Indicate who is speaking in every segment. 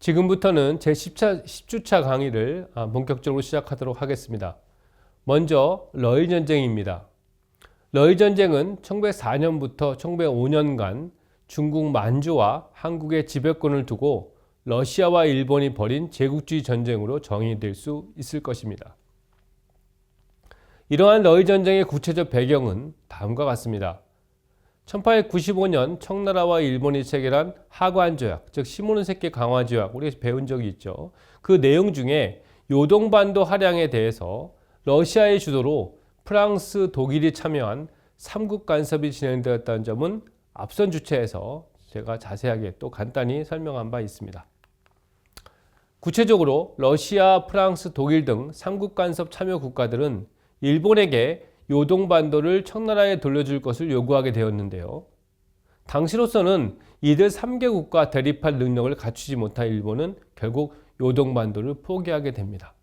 Speaker 1: 지금부터는 제10주차 강의를 본격적으로 시작하도록 하겠습니다. 먼저 러일 전쟁입니다. 러일 전쟁은 1904년부터 1905년간 중국 만주와 한국의 지배권을 두고 러시아와 일본이 벌인 제국주의 전쟁으로 정의될 수 있을 것입니다. 이러한 러일 전쟁의 구체적 배경은 다음과 같습니다. 1895년 청나라와 일본이 체결한 하관조약, 즉 시모노세키 강화조약, 우리가 배운 적이 있죠. 그 내용 중에 요동반도 할양에 대해서 러시아의 주도로 프랑스, 독일이 참여한 3국 간섭이 진행되었다는 점은 앞선 주체에서 제가 자세하게 또 간단히 설명한 바 있습니다. 구체적으로 러시아, 프랑스, 독일 등 3국 간섭 참여 국가들은 일본에게 요동반도를 청나라에 돌려줄 것을 요구하게 되었는데요. 당시로서는 이들 3개국과 대립할 능력을 갖추지 못한 일본은 결국 요동반도를 포기하게 됩니다.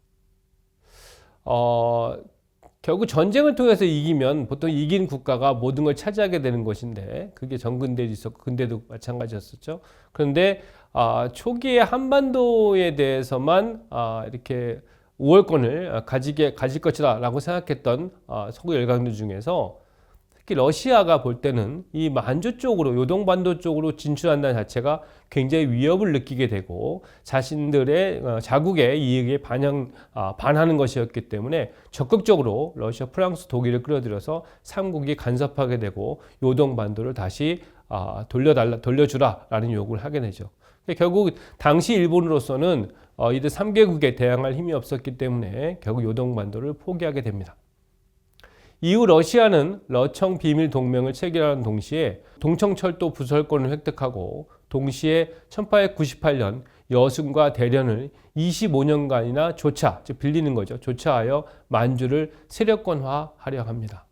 Speaker 1: 결국 전쟁을 통해서 이기면 보통 이긴 국가가 모든 걸 차지하게 되는 것인데 그게 전근대도 있었고 근대도 마찬가지였었죠. 그런데 초기에 한반도에 대해서만 이렇게 우월권을 가질 것이다 라고 생각했던 서구 열강들 중에서 특히 러시아가 볼 때는 이 만주 쪽으로 요동반도 쪽으로 진출한다는 자체가 굉장히 위협을 느끼게 되고 자신들의 자국의 이익에 반하는 것이었기 때문에 적극적으로 러시아, 프랑스, 독일을 끌어들여서 3국이 간섭하게 되고 요동반도를 다시 돌려주라라는 요구를 하게 되죠. 결국 당시 일본으로서는 이들 3개국에 대항할 힘이 없었기 때문에 결국 요동반도를 포기하게 됩니다. 이후 러시아는 러청 비밀 동맹을 체결하는 동시에 동청철도 부설권을 획득하고 동시에 1898년 여순과 대련을 25년간이나 조차, 즉 빌리는 거죠. 조차하여 만주를 세력권화하려 합니다.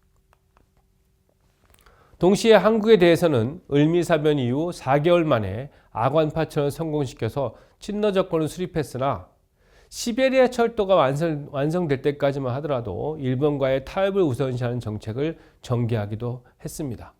Speaker 1: 동시에 한국에 대해서는 을미사변 이후 4개월 만에 아관 파천을 성공시켜서 친러 정권을 수립했으나 시베리아 철도가 완성될 때까지만 하더라도 일본과의 타협을 우선시하는 정책을 전개하기도 했습니다.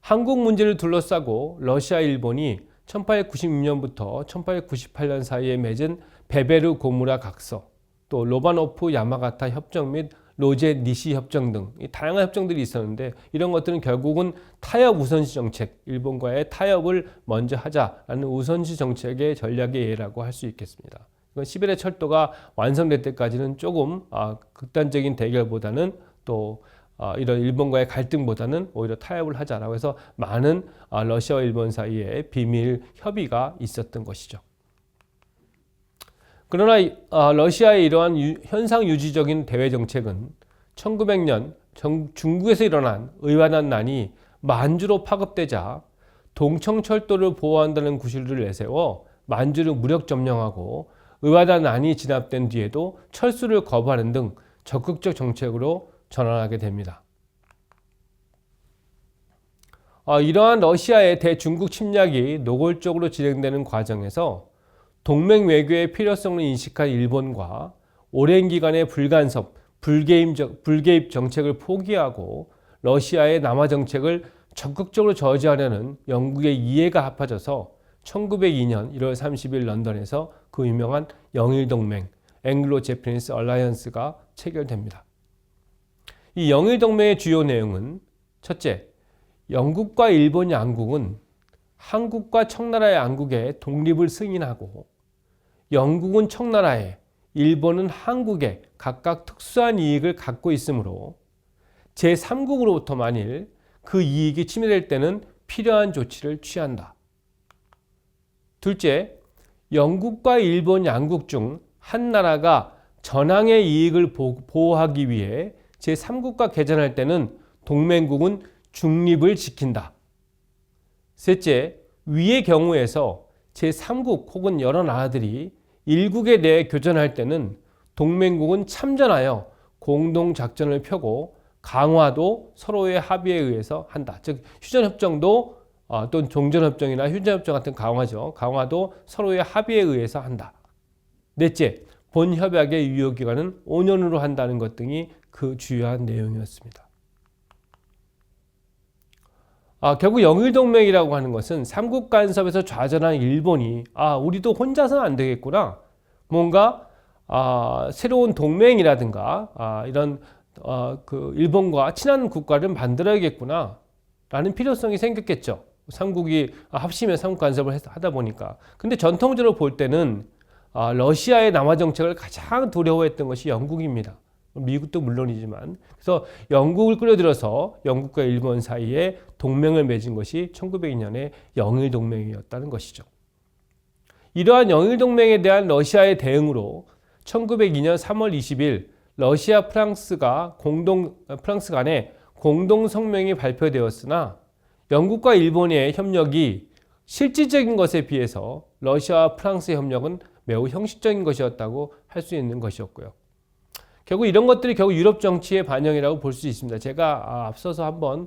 Speaker 1: 한국 문제를 둘러싸고 러시아, 일본이 1896년부터 1898년 사이에 맺은 베베르 고무라 각서, 또 로바노프 야마가타 협정 및 로제 니시 협정 등 다양한 협정들이 있었는데 이런 것들은 결국은 타협 우선시 정책, 일본과의 타협을 먼저 하자라는 우선시 정책의 전략의 예라고 할 수 있겠습니다. 이건 시베리아 철도가 완성될 때까지는 조금 극단적인 대결보다는 또 이런 일본과의 갈등보다는 오히려 타협을 하자라고 해서 많은 러시아와 일본 사이에 비밀 협의가 있었던 것이죠. 그러나 러시아의 이러한 현상 유지적인 대외 정책은 1900년 중국에서 일어난 의완한난이 만주로 파급되자 동청철도를 보호한다는 구실을 내세워 만주를 무력 점령하고 의완한난이 진압된 뒤에도 철수를 거부하는 등 적극적 정책으로 전환하게 됩니다. 이러한 러시아의 대중국 침략이 노골적으로 진행되는 과정에서 동맹 외교의 필요성을 인식한 일본과 오랜 기간의 불간섭, 불개입 정책을 포기하고 러시아의 남하 정책을 적극적으로 저지하려는 영국의 이해가 합쳐져서 1902년 1월 30일 런던에서 그 유명한 영일동맹, 앵글로 제퍼니스 얼라이언스가 체결됩니다. 이 영일동맹의 주요 내용은 첫째, 영국과 일본 양국은 한국과 청나라의 양국의 독립을 승인하고 영국은 청나라에, 일본은 한국에 각각 특수한 이익을 갖고 있으므로 제3국으로부터 만일 그 이익이 침해될 때는 필요한 조치를 취한다. 둘째, 영국과 일본 양국 중 한 나라가 전항의 이익을 보호하기 위해 제3국과 개전할 때는 동맹국은 중립을 지킨다. 셋째, 위의 경우에서 제3국 혹은 여러 나라들이 일국에 대해 교전할 때는 동맹국은 참전하여 공동작전을 펴고 강화도 서로의 합의에 의해서 한다. 즉 휴전협정도 또는 종전협정이나 휴전협정 같은 강화죠. 강화도 서로의 합의에 의해서 한다. 넷째, 본 협약의 유효기간은 5년으로 한다는 것 등이 그 주요한 내용이었습니다. 결국 영일동맹이라고 하는 것은 삼국 간섭에서 좌절한 일본이 우리도 혼자서는 안 되겠구나. 뭔가 새로운 동맹이라든가 이런 그 일본과 친한 국가를 만들어야겠구나 라는 필요성이 생겼겠죠. 삼국이 합치면 삼국 간섭을 하다 보니까. 근데 전통적으로 볼 때는 러시아의 남하 정책을 가장 두려워했던 것이 영국입니다. 미국도 물론이지만. 그래서 영국을 끌어들여서 영국과 일본 사이에 동맹을 맺은 것이 1902년의 영일동맹이었다는 것이죠. 이러한 영일동맹에 대한 러시아의 대응으로 1902년 3월 20일 러시아 프랑스 간에 공동 성명이 발표되었으나 영국과 일본의 협력이 실질적인 것에 비해서 러시아와 프랑스의 협력은 매우 형식적인 것이었다고 할 수 있는 것이었고요. 결국 이런 것들이 결국 유럽 정치의 반영이라고 볼 수 있습니다. 제가 앞서서 한번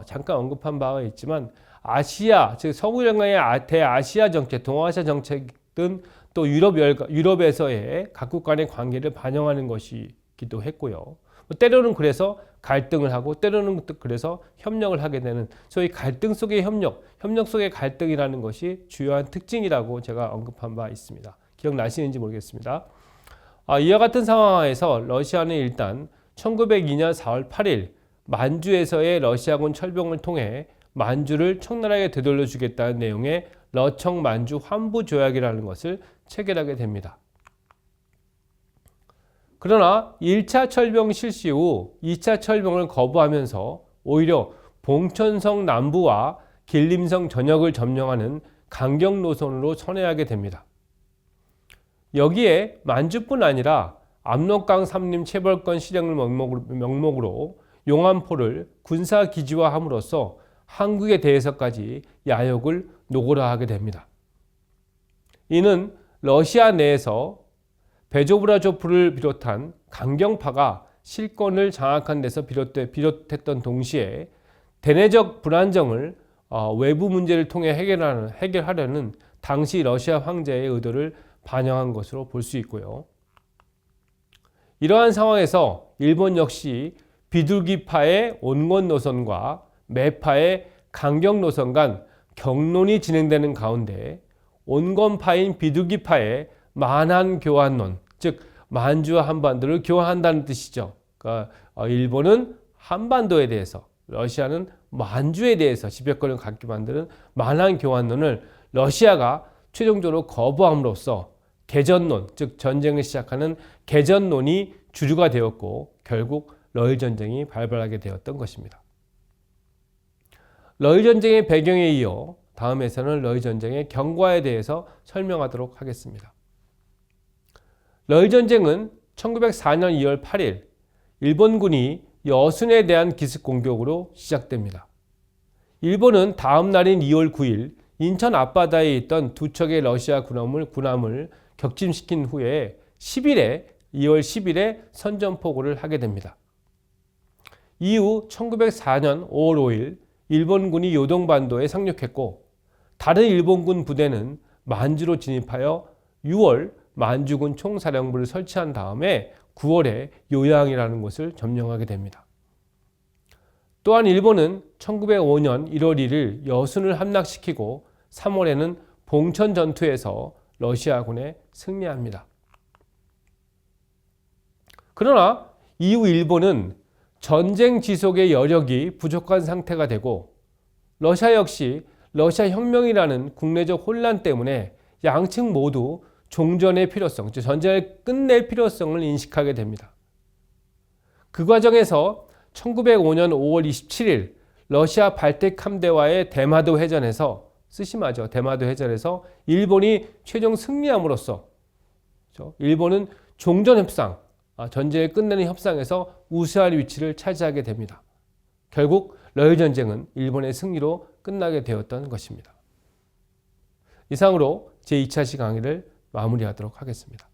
Speaker 1: 잠깐 언급한 바가 있지만 아시아, 즉 서구 영향의 대아시아 정책, 동아시아 정책 등 또 유럽에서의 각국 간의 관계를 반영하는 것이기도 했고요. 때로는 그래서 갈등을 하고 때로는 그래서 협력을 하게 되는 소위 갈등 속의 협력 속의 갈등이라는 것이 주요한 특징이라고 제가 언급한 바 있습니다. 기억나시는지 모르겠습니다. 이와 같은 상황에서 러시아는 일단 1902년 4월 8일 만주에서의 러시아군 철병을 통해 만주를 청나라에 되돌려 주겠다는 내용의 러청 만주 환부 조약이라는 것을 체결하게 됩니다. 그러나 1차 철병 실시 후 2차 철병을 거부하면서 오히려 봉천성 남부와 길림성 전역을 점령하는 강경 노선으로 선회하게 됩니다. 여기에 만주뿐 아니라 압록강 삼림 체벌권 실행을 명목으로 용암포를 군사기지화함으로써 한국에 대해서까지 야욕을 노골화하게 됩니다. 이는 러시아 내에서 베조브라조프를 비롯한 강경파가 실권을 장악한 데서 비롯했던 동시에 대내적 불안정을 외부 문제를 통해 해결하려는 당시 러시아 황제의 의도를 반영한 것으로 볼 수 있고요. 이러한 상황에서 일본 역시 비둘기파의 온건 노선과 매파의 강경 노선 간 경론이 진행되는 가운데 온건파인 비둘기파의 만한 교환론, 즉 만주와 한반도를 교환한다는 뜻이죠. 그러니까 일본은 한반도에 대해서, 러시아는 만주에 대해서 지배권을 갖게 만드는 만한 교환론을 러시아가 최종적으로 거부함으로써 개전론, 즉 전쟁을 시작하는 개전론이 주류가 되었고 결국 러일 전쟁이 발발하게 되었던 것입니다. 러일 전쟁의 배경에 이어 다음에서는 러일 전쟁의 경과에 대해서 설명하도록 하겠습니다. 러일 전쟁은 1904년 2월 8일 일본군이 여순에 대한 기습 공격으로 시작됩니다. 일본은 다음 날인 2월 9일 인천 앞바다에 있던 두 척의 러시아 군함을 격침시킨 후에 2월 10일에 선전포고를 하게 됩니다. 이후 1904년 5월 5일 일본군이 요동반도에 상륙했고 다른 일본군 부대는 만주로 진입하여 6월 만주군 총사령부를 설치한 다음에 9월에 요양이라는 곳을 점령하게 됩니다. 또한 일본은 1905년 1월 1일 여순을 함락시키고 3월에는 봉천 전투에서 러시아군에 승리합니다. 그러나 이후 일본은 전쟁 지속의 여력이 부족한 상태가 되고 러시아 역시 러시아 혁명이라는 국내적 혼란 때문에 양측 모두 종전의 필요성, 즉 전쟁을 끝낼 필요성을 인식하게 됩니다. 그 과정에서 1905년 5월 27일 러시아 발틱 함대와의 대마도 해전에서 대마도 해전에서 일본이 최종 승리함으로써 일본은 종전협상, 전쟁을 끝내는 협상에서 우세한 위치를 차지하게 됩니다. 결국 러일 전쟁은 일본의 승리로 끝나게 되었던 것입니다. 이상으로 제2차 강의를 마무리하도록 하겠습니다.